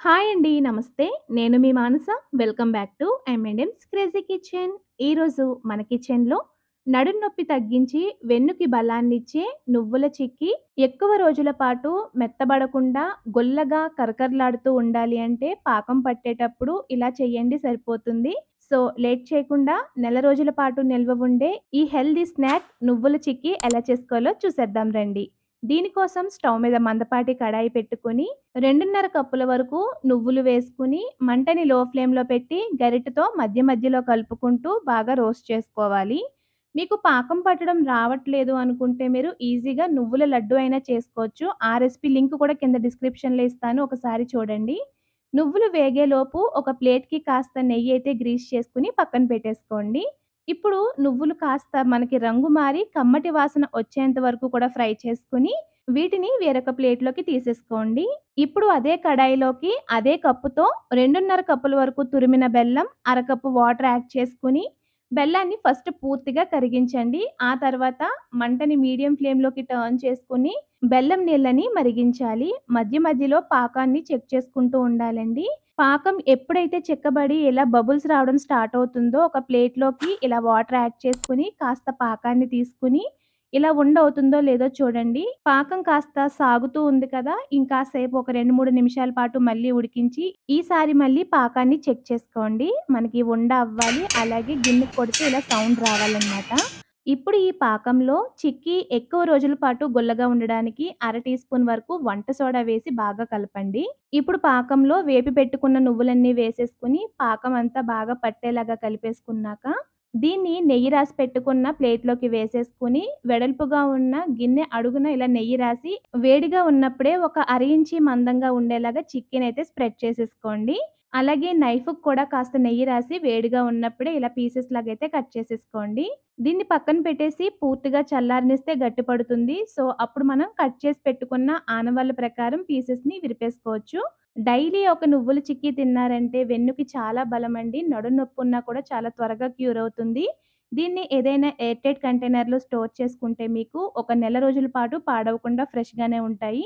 Hi అండి. నమస్తే. నేను మీ Manasa. Welcome back to M and M's crazy kitchen. ఈరోజు మన కిచెన్‌లో నడుం నొప్పి తగ్గించి, వెన్నుకి బలాన్నిచ్చే నువ్వుల చిక్కీ ఎక్కువ రోజుల పాటు మెత్తబడకుండా గొల్లగా కరకరలాడుతూ ఉండాలి అంటే పాకం పట్టేటప్పుడు ఇలా చేయండి సరిపోతుంది. సో, లేట్ చేయకుండా నెల రోజుల పాటు నిల్వ ఉండే ఈ హెల్తీ స్నాక్ నువ్వుల చిక్కీ ఎలా చేసుకోవాలో చూసేద్దాం రండి. దీనికోసం స్టవ్ మీద మందపాటి కడాయి పెట్టుకొని 2:30 కప్పుల వరకు నువ్వులు వేసుకుని మంటని లో ఫ్లేమ్‌లో పెట్టి గరిటెతో మధ్య మధ్యలో కలుపుకుంటూ బాగా రోస్ట్ చేసుకోవాలి. మీకు పాకం పట్టడం రావట్లేదు అనుకుంటే మీరు ఈజీగా నువ్వుల లడ్డు అయినా చేసుకోవచ్చు. ఆ రెసిపీ లింక్ కూడా కింద డిస్క్రిప్షన్‌లో ఇస్తాను. ఒకసారి చూడండి. నువ్వులు వేగేలోపు ఒక ప్లేట్‌కి కాస్త నెయ్యయితే గ్రీస్ చేసుకొని పక్కన పెట్టేసుకోండి. ఇప్పుడు నువ్వులు కాస్త మనకి రంగు మారి కమ్మటి వాసన వచ్చేంత వరకు కూడా ఫ్రై చేసుకొని వీటిని వేరొక ప్లేట్‌లోకి తీసేసుకోండి. ఇప్పుడు అదే కడాయిలోకి అదే కప్పుతో 2:30 కప్పుల వరకు తురిమిన బెల్లం, అరకప్పు వాటర్ యాడ్ చేసుకొని, బెల్లాన్ని ఫస్ట్ పూర్తిగా కరిగించండి. ఆ తర్వాత మంటని మీడియం ఫ్లేమ్‌లోకి టర్న్ చేసుకొని, బెల్లం నీళ్ళని మరిగించాలి. మధ్య మధ్యలో పాకాన్ని చెక్ చేసుకుంటూ ఉండాలండి. పాకం ఎప్పుడైతే చిక్కబడి ఇలా బబుల్స్ రావడం స్టార్ట్ అవుతుందో, ఒక ప్లేట్‌లోకి ఇలా వాటర్ యాడ్ చేసుకొని, కాస్త పాకాన్ని తీసుకొని ఇలా ఉండవుతుందో లేదో చూడండి. పాకం కాస్త సాగుతూ ఉంది కదా! ఇంకాసేపు ఒక 2, 3 నిమిషాల పాటు మళ్ళీ ఉడికించి, ఈసారి మళ్ళీ పాకాన్ని చెక్ చేసుకోండి. మనకి ఉండ అవ్వాలి. అలాగే గిన్నెకి కొడితే ఇలా సౌండ్ రావాలనమాట. ఇప్పుడు ఈ పాకంలో చిక్కీ ఎక్కువ రోజుల పాటు గుల్లగా ఉండడానికి అర టీ స్పూన్ వరకు వంట సోడా వేసి బాగా కలపండి. ఇప్పుడు పాకంలో వేపి పెట్టుకున్న నువ్వులన్నీ వేసేసుకొని, పాకం అంతా బాగా పట్టేలాగా కలిపేసుకున్నాక దీన్ని నెయ్యి రాసి పెట్టుకున్న ప్లేట్‌లోకి వేసేసుకొని, వెడల్పుగా ఉన్న గిన్నె అడుగున ఇలా నెయ్యి రాసి, వేడిగా ఉన్నప్పుడే ఒక అర ఇంచి మందంగా ఉండేలాగా చికెనయితే స్ప్రెడ్ చేసేసుకోండి. అలాగే నైఫ్‌కి కూడా కాస్త నెయ్యి రాసి, వేడిగా ఉన్నప్పుడే ఇలా పీసెస్ లాగైతే కట్ చేసేసుకోండి. దీన్ని పక్కన పెట్టేసి పూర్తిగా చల్లారనిస్తే గట్టిపడుతుంది. సో, అప్పుడు మనం కట్ చేసి పెట్టుకున్న ఆనవాళ్ళ ప్రకారం పీసెస్‌ని విరిపేసుకోవచ్చు. డైలీ ఒక నువ్వుల చిక్కీ తిన్నారంటే వెన్నుకి చాలా బలమండి. నడుం నొప్పున్నా కూడా చాలా త్వరగా క్యూర్ అవుతుంది. దీన్ని ఏదైనా ఎయిర్ టైట్ కంటైనర్‌లో స్టోర్ చేసుకుంటే మీకు ఒక నెల రోజుల పాటు పాడవకుండా ఫ్రెష్‌గానే ఉంటాయి.